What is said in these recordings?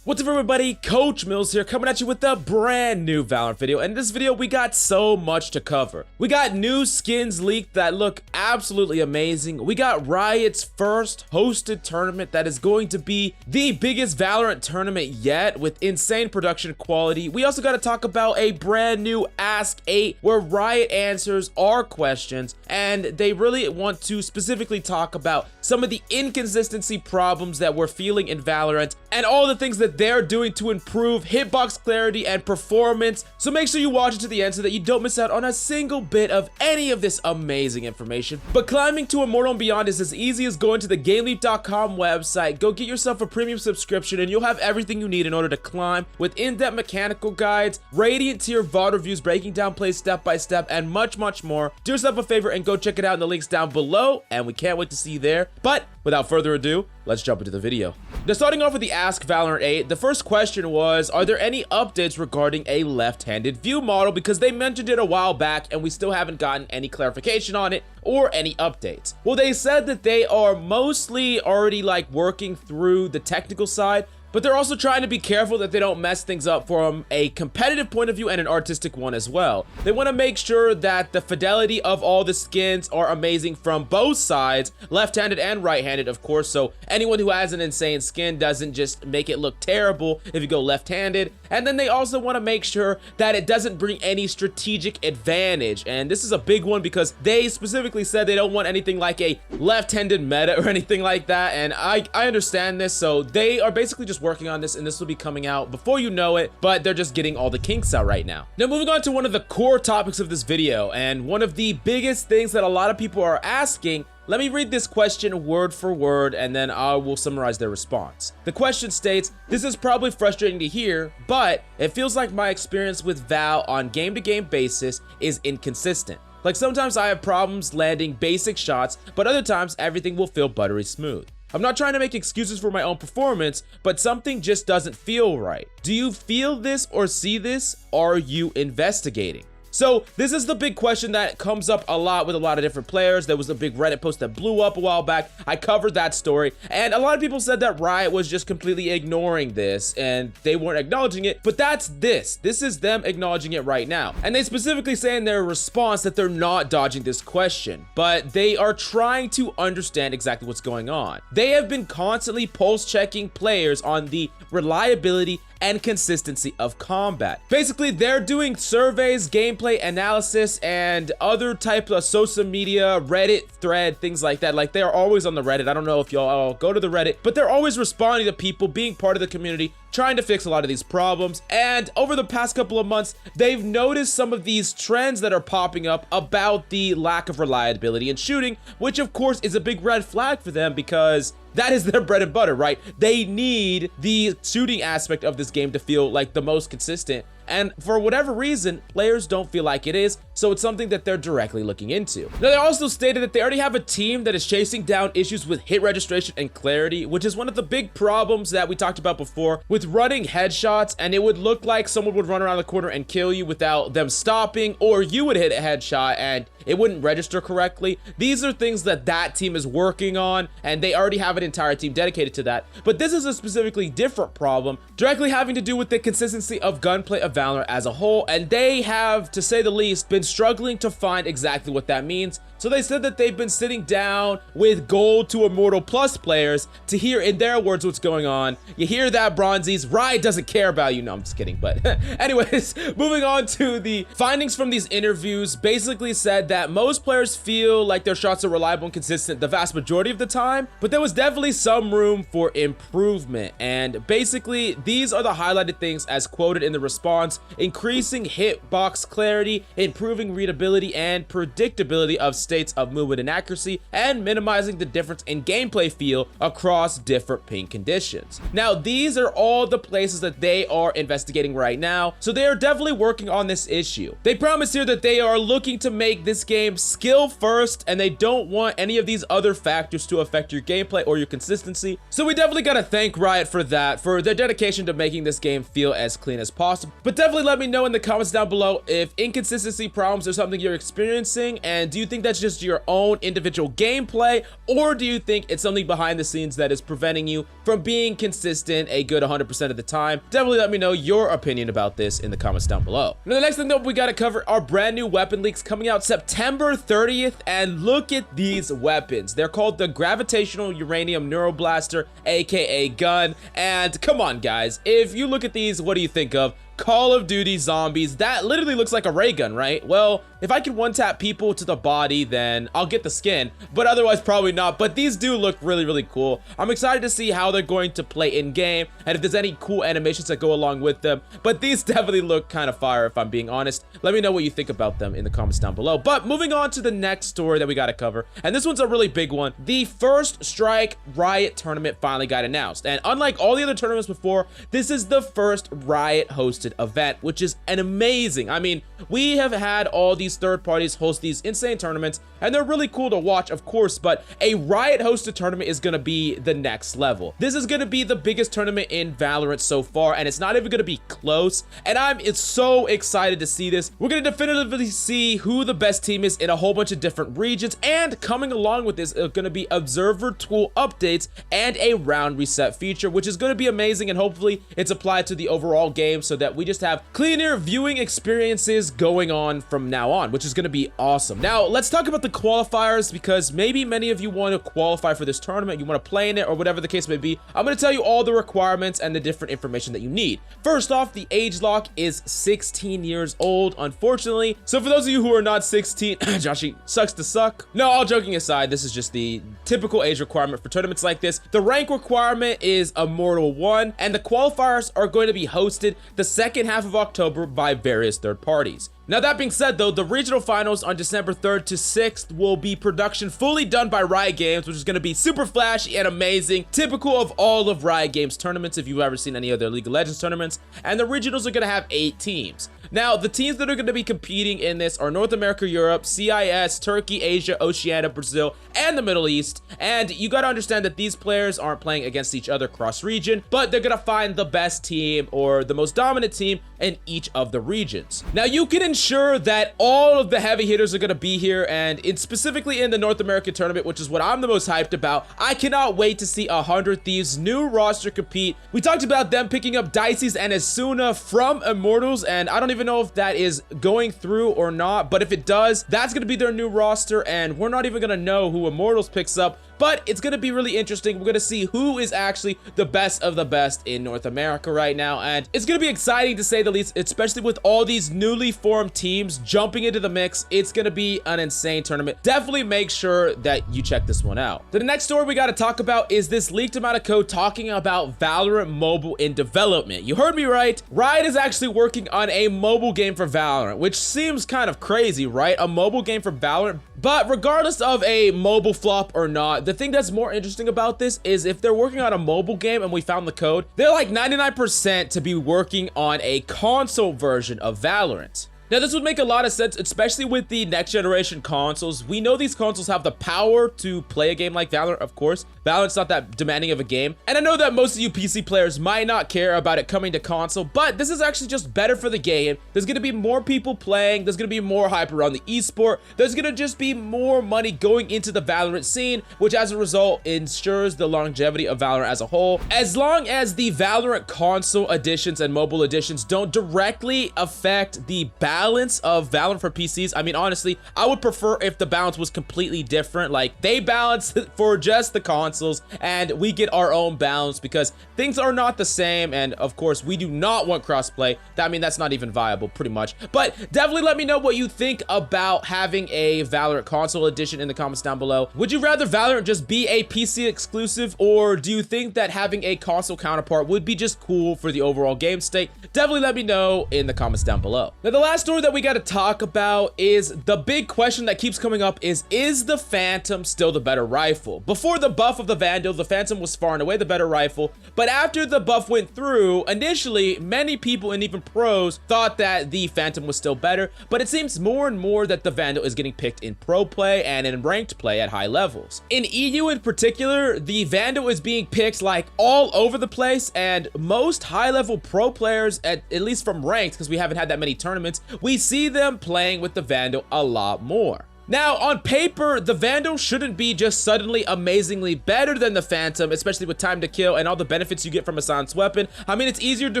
What's up everybody, Coach Mills here coming at you with a brand new Valorant video. And in this video we got so much to cover. We got new skins leaked that look absolutely amazing. We got Riot's first hosted tournament that is going to be the biggest Valorant tournament yet with insane production quality. We also got to talk about a brand new Ask 8 where Riot answers our questions and they really want to specifically talk about some of the inconsistency problems that we're feeling in Valorant and all the things that they're doing to improve hitbox clarity and performance. So make sure you watch it to the end so that you don't miss out on a single bit of any of this amazing information. But climbing to Immortal and Beyond is as easy as going to the GameLeap.com website. Go get yourself a premium subscription and you'll have everything you need in order to climb with in-depth mechanical guides, Radiant tier VOD reviews breaking down plays step by step, and much more. Do yourself a favor and go check it out in the links down below, and we can't wait to see you there. But without further ado, let's jump into the video. Now, starting off with the Ask Valorant 8, the first question was, are there any updates regarding a left-handed view model? Because they mentioned it a while back and we still haven't gotten any clarification on it or any updates. Well, they said that they are mostly already working through the technical side, but they're also trying to be careful that they don't mess things up from a competitive point of view and an artistic one as well. They want to make sure that the fidelity of all the skins are amazing from both sides, left-handed and right-handed, of course, so anyone who has an insane skin doesn't just make it look terrible if you go left-handed. And then they also want to make sure that it doesn't bring any strategic advantage, and this is a big one because they specifically said they don't want anything like a left-handed meta or anything like that, and I understand this, so they are basically just working on this, and this will be coming out before you know it, but they're just getting all the kinks out right now. Now, moving on to one of the core topics of this video, and one of the biggest things that a lot of people are asking. Let me read this question word for word, and then I will summarize their response. The question states, this is probably frustrating to hear, but it feels like my experience with Val on game-to-game basis is inconsistent. Like, sometimes I have problems landing basic shots, but other times everything will feel buttery smooth. I'm not trying to make excuses for my own performance, but something just doesn't feel right. Do you feel this or see this? Are you investigating? So this is the big question that comes up a lot with a lot of different players. There was a big Reddit post that blew up a while back. I covered that story, and a lot of people said that Riot was just completely ignoring this and they weren't acknowledging it, but this is them acknowledging it right now. And they specifically say in their response that they're not dodging this question, but they are trying to understand exactly what's going on. They have been constantly pulse checking players on the reliability and consistency of combat. Basically, they're doing surveys, gameplay analysis, and other types of social media, Reddit thread, things like that. Like, they are always on the Reddit. I don't know if y'all all go to the Reddit, but they're always responding to people, being part of the community, trying to fix a lot of these problems. And over the past couple of months, they've noticed some of these trends that are popping up about the lack of reliability in shooting, which of course is a big red flag for them because that is their bread and butter, right? They need the shooting aspect of this game to feel like the most consistent. And for whatever reason, players don't feel like it is, so it's something that they're directly looking into. Now, they also stated that they already have a team that is chasing down issues with hit registration and clarity, which is one of the big problems that we talked about before with running headshots, and it would look like someone would run around the corner and kill you without them stopping, or you would hit a headshot and it wouldn't register correctly. These are things that that team is working on, and they already have an entire team dedicated to that. But this is a specifically different problem, directly having to do with the consistency of gunplay of Valorant as a whole, and they have, to say the least, been struggling to find exactly what that means. So they said that they've been sitting down with Gold to Immortal Plus players to hear, in their words, what's going on. You hear that, Bronzies? Riot doesn't care about you. No, I'm just kidding. But anyways, moving on to the findings from these interviews, basically said that most players feel like their shots are reliable and consistent the vast majority of the time, but there was definitely some room for improvement. And basically, these are the highlighted things as quoted in the response: increasing hitbox clarity, improving readability and predictability of states of movement and accuracy, and minimizing the difference in gameplay feel across different ping conditions. Now, these are all the places that they are investigating right now, so they are definitely working on this issue. They promise here that they are looking to make this game skill first, and they don't want any of these other factors to affect your gameplay or your consistency. So we definitely gotta thank Riot for that, for their dedication to making this game feel as clean as possible. But definitely let me know in the comments down below if inconsistency problems are something you're experiencing, and do you think that it's just your own individual gameplay, or do you think it's something behind the scenes that is preventing you from being consistent a good 100% of the time? Definitely let me know your opinion about this in the comments down below. Now, the next thing that we got to cover are brand new weapon leaks coming out September 30th, and look at these weapons. They're called the Gravitational Uranium Neuroblaster, aka gun, and come on guys, if you look at these, what do you think of? Call of Duty Zombies. That literally looks like a ray gun, right? Well, if I can one-tap people to the body, then I'll get the skin, but otherwise probably not. But these do look really, really cool. I'm excited to see how they're going to play in-game and if there's any cool animations that go along with them. But these definitely look kind of fire, if I'm being honest. Let me know what you think about them in the comments down below. But moving on to the next story that we got to cover, and this one's a really big one. The First Strike Riot tournament finally got announced, and unlike all the other tournaments before, this is the first Riot hosted event, which is an amazing. I mean, we have had all these third parties host these insane tournaments, and they're really cool to watch, of course, but a Riot hosted tournament is going to be the next level. This is going to be the biggest tournament in Valorant so far, and it's not even going to be close, and it's so excited to see this. We're going to definitively see who the best team is in a whole bunch of different regions, and coming along with this are going to be observer tool updates and a round reset feature, which is going to be amazing, and hopefully it's applied to the overall game so that we just have cleaner viewing experiences going on from now on, which is going to be awesome. Now, let's talk about the qualifiers, because maybe many of you want to qualify for this tournament, you want to play in it, or whatever the case may be. I'm going to tell you all the requirements and the different information that you need. First off, the age lock is 16 years old, unfortunately. So for those of you who are not 16, Joshy, sucks to suck. No, all joking aside, this is just the typical age requirement for tournaments like this. The rank requirement is Immortal 1, and the qualifiers are going to be hosted the second half of October by various third parties. Now, that being said, though, the regional finals on December 3rd to 6th will be production fully done by Riot Games, which is going to be super flashy and amazing, typical of all of Riot Games tournaments if you've ever seen any of their League of Legends tournaments. And the regionals are going to have 8 teams. Now, the teams that are going to be competing in this are North America, Europe, CIS, Turkey, Asia, Oceania, Brazil, and the Middle East. And you got to understand that these players aren't playing against each other cross-region, but they're going to find the best team or the most dominant team in each of the regions. Now, you can ensure that all of the heavy hitters are going to be here, and specifically in the North American tournament, which is what I'm the most hyped about. I cannot wait to see 100 Thieves' new roster compete. We talked about them picking up Dicey's and Asuna from Immortals, and I don't even know if that is going through or not, but if it does, that's going to be their new roster, and we're not even going to know who Immortals picks up. But it's going to be really interesting. We're going to see who is actually the best of the best in North America right now. And it's going to be exciting to say the least, especially with all these newly formed teams jumping into the mix. It's going to be an insane tournament. Definitely make sure that you check this one out. The next story we got to talk about is this leaked amount of code talking about Valorant mobile in development. You heard me right. Riot is actually working on a mobile game for Valorant, which seems kind of crazy, right? A mobile game for Valorant. But regardless of a mobile flop or not, the thing that's more interesting about this is if they're working on a mobile game and we found the code, they're like 99% to be working on a console version of Valorant. Now, this would make a lot of sense, especially with the next generation consoles. We know these consoles have the power to play a game like Valorant, of course. Valorant's not that demanding of a game. And I know that most of you PC players might not care about it coming to console, but this is actually just better for the game. There's going to be more people playing. There's going to be more hype around the esport. There's going to just be more money going into the Valorant scene, which as a result ensures the longevity of Valorant as a whole. As long as the Valorant console editions and mobile editions don't directly affect the balance of Valorant for PCs. I mean, honestly, I would prefer if the balance was completely different. Like, they balance for just the consoles and we get our own balance, because things are not the same. And of course, we do not want crossplay. I mean, that's not even viable, pretty much. But definitely let me know what you think about having a Valorant console edition in the comments down below. Would you rather Valorant just be a PC exclusive, or do you think that having a console counterpart would be just cool for the overall game state? Definitely let me know in the comments down below. Now, the last story that we got to talk about is the big question that keeps coming up is the Phantom still the better rifle? Before the buff of the Vandal, the Phantom was far and away the better rifle, but after the buff went through, initially many people and even pros thought that the Phantom was still better, but it seems more and more that the Vandal is getting picked in pro play and in ranked play at high levels. In EU in particular, the Vandal is being picked like all over the place, and most high level pro players, at least from ranked, because we haven't had that many tournaments, we see them playing with the Vandal a lot more. Now, on paper, the Vandal shouldn't be just suddenly amazingly better than the Phantom, especially with time to kill and all the benefits you get from a silenced weapon. I mean, it's easier to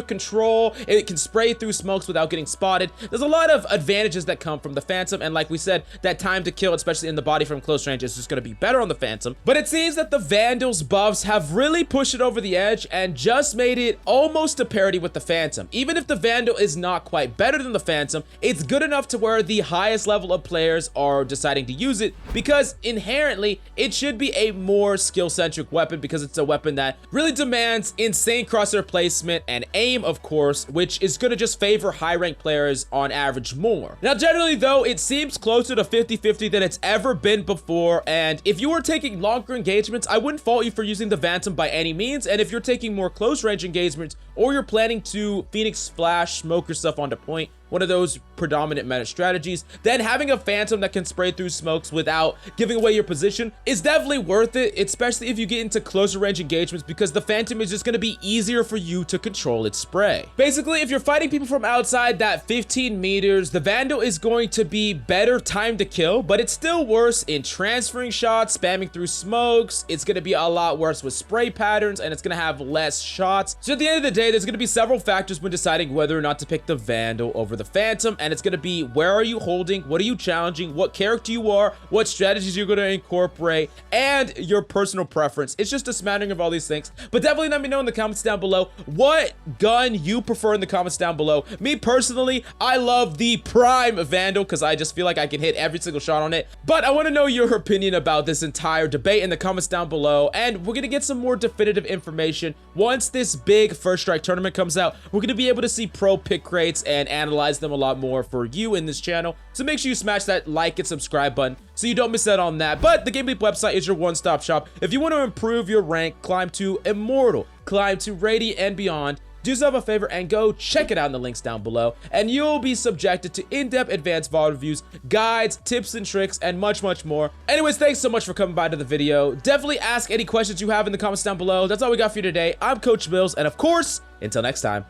control, it can spray through smokes without getting spotted. There's a lot of advantages that come from the Phantom, and like we said, that time to kill, especially in the body from close range, is just going to be better on the Phantom. But it seems that the Vandal's buffs have really pushed it over the edge and just made it almost a parity with the Phantom. Even if the Vandal is not quite better than the Phantom, it's good enough to where the highest level of players are deciding to use it, because inherently it should be a more skill-centric weapon, because it's a weapon that really demands insane crosshair placement and aim, of course, which is going to just favor high-ranked players on average more. Now, generally though, it seems closer to 50-50 than it's ever been before, and if you were taking longer engagements, I wouldn't fault you for using the Phantom by any means, and if you're taking more close-range engagements, or you're planning to Phoenix Flash, smoke yourself onto point, one of those predominant meta strategies, then having a Phantom that can spray through smokes without giving away your position is definitely worth it, especially if you get into closer range engagements, because the Phantom is just going to be easier for you to control its spray. Basically, if you're fighting people from outside that 15 meters, the Vandal is going to be better time to kill, but it's still worse in transferring shots, spamming through smokes. It's going to be a lot worse with spray patterns, and it's going to have less shots. So at the end of the day, there's going to be several factors when deciding whether or not to pick the Vandal over the Phantom, and it's going to be where are you holding, what are you challenging, what character you are, what strategies you're going to incorporate, and your personal preference. It's just a smattering of all these things. But definitely let me know in the comments down below what gun you prefer in the comments down below. Me personally, I love the Prime Vandal because I just feel like I can hit every single shot on it. But I want to know your opinion about this entire debate in the comments down below, and we're going to get some more definitive information once this big First Strike tournament comes out. We're going to be able to see pro pick rates and analyze them a lot more for you in this channel, so make sure you smash that like and subscribe button so you don't miss out on that. But the Game Leap website is your one-stop shop if you want to improve your rank, climb to Immortal, climb to Radiant and beyond. Do yourself a favor and go check it out in the links down below, and you'll be subjected to in-depth advanced VOD reviews, guides, tips and tricks, and much more. Anyways, thanks so much for coming by to the video. Definitely ask any questions you have in the comments down below. That's all we got for you today. I'm Coach Mills, and of course, until next time.